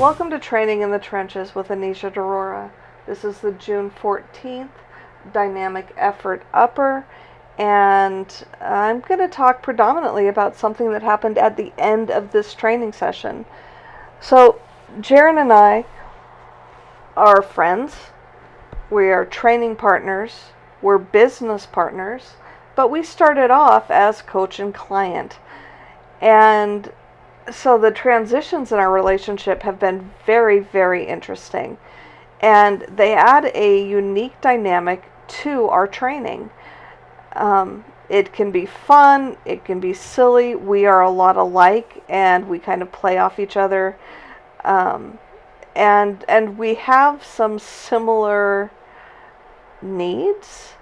Welcome to Training in the Trenches with Anisha Derora. This is the June 14th Dynamic Effort Upper, and I'm going to talk predominantly about something that happened at the end of this training session. So, Jaren and I are friends, we are training partners, we're business partners, but we started off as coach and client. And so the transitions in our relationship have been very, very interesting. And they add a unique dynamic to our training. It can be fun, it can be silly. We are a lot alike and we kind of play off each other. And we have some similar needs.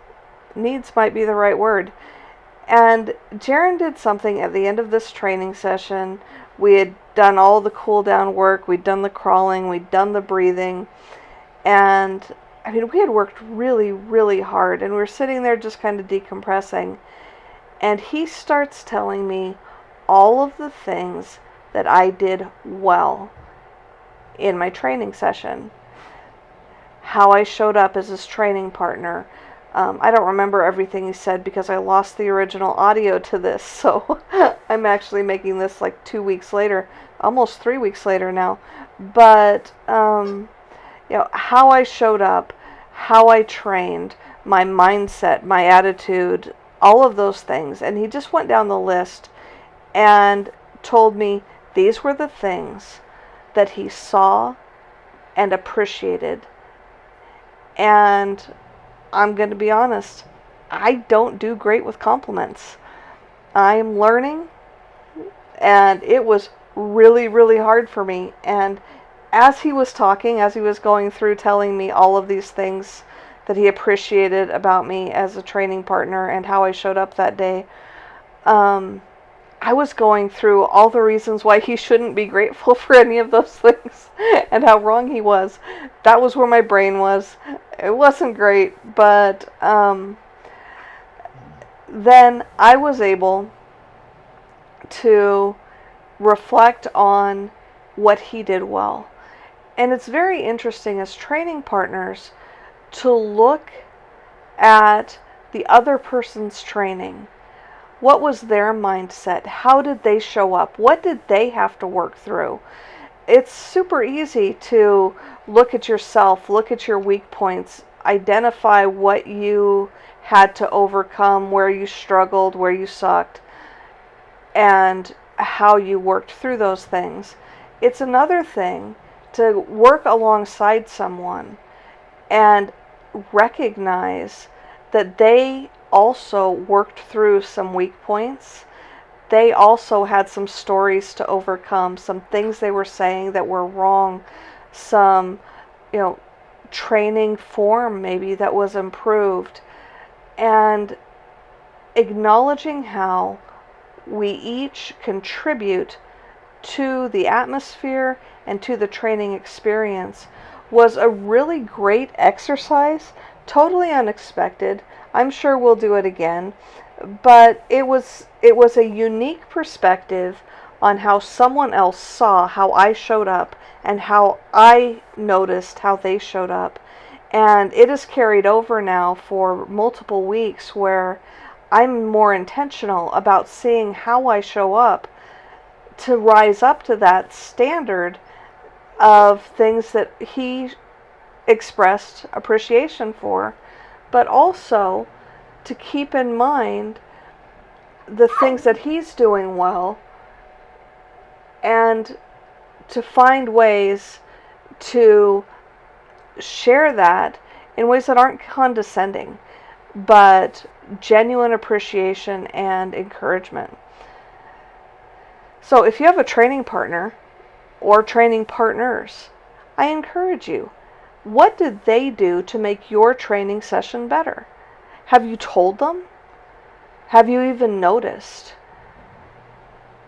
Needs might be the right word. And Jaren did something at the end of this training session. We had done all the cool down work, we'd done the crawling, we'd done the breathing, and we had worked really, really hard, and we were sitting there just kind of decompressing, and he starts telling me all of the things that I did well in my training session. How I showed up as his training partner. I don't remember everything he said because I lost the original audio to this, so I'm actually making this like 2 weeks later, almost 3 weeks later now. But, how I showed up, how I trained, my mindset, my attitude, all of those things. And he just went down the list and told me these were the things that he saw and appreciated. And I'm going to be honest, I don't do great with compliments. I'm learning, and it was really, really hard for me. And as he was talking, as he was going through telling me all of these things that he appreciated about me as a training partner and how I showed up that day, I was going through all the reasons why he shouldn't be grateful for any of those things and how wrong he was. That was where my brain was. It wasn't great, but then I was able to reflect on what he did well. And it's very interesting as training partners to look at the other person's training. What was their mindset? How did they show up? What did they have to work through? It's super easy to look at yourself, look at your weak points, identify what you had to overcome, where you struggled, where you sucked, and how you worked through those things. It's another thing to work alongside someone and recognize that they also worked through some weak points. They also had some stories to overcome, some things they were saying that were wrong, some, training form maybe that was improved, and acknowledging how we each contribute to the atmosphere and to the training experience was a really great exercise, totally unexpected. I'm sure we'll do it again, but it was a unique perspective on how someone else saw how I showed up and how I noticed how they showed up. And it is carried over now for multiple weeks where I'm more intentional about seeing how I show up to rise up to that standard of things that he expressed appreciation for, but also to keep in mind the things that he's doing well and to find ways to share that in ways that aren't condescending, but genuine appreciation and encouragement. So if you have a training partner or training partners, I encourage you, what did they do to make your training session better? Have you told them? Have you even noticed?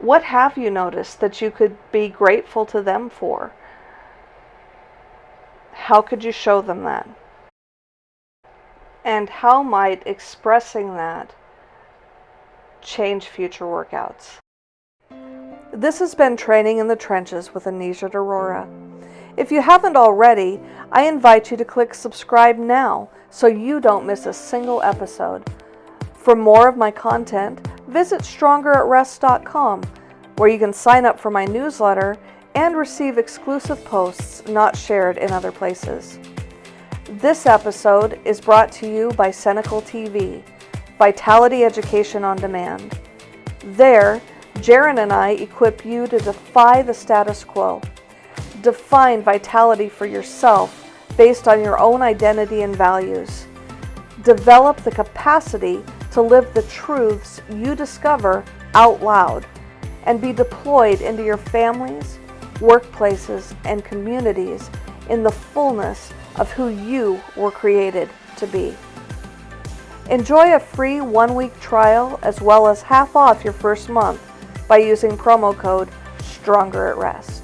What have you noticed that you could be grateful to them for? How could you show them that? And how might expressing that change future workouts? This has been Training in the Trenches with Anisha Arora. If you haven't already, I invite you to click subscribe now so you don't miss a single episode. For more of my content, visit StrongerAtRest.com, where you can sign up for my newsletter and receive exclusive posts not shared in other places. This episode is brought to you by Cenacle TV, Vitality Education on Demand. There, Jaron and I equip you to defy the status quo. Define vitality for yourself based on your own identity and values. Develop the capacity to live the truths you discover out loud and be deployed into your families, workplaces, and communities in the fullness of who you were created to be. Enjoy a free 1-week trial as well as half off your first month by using promo code StrongerAtRest.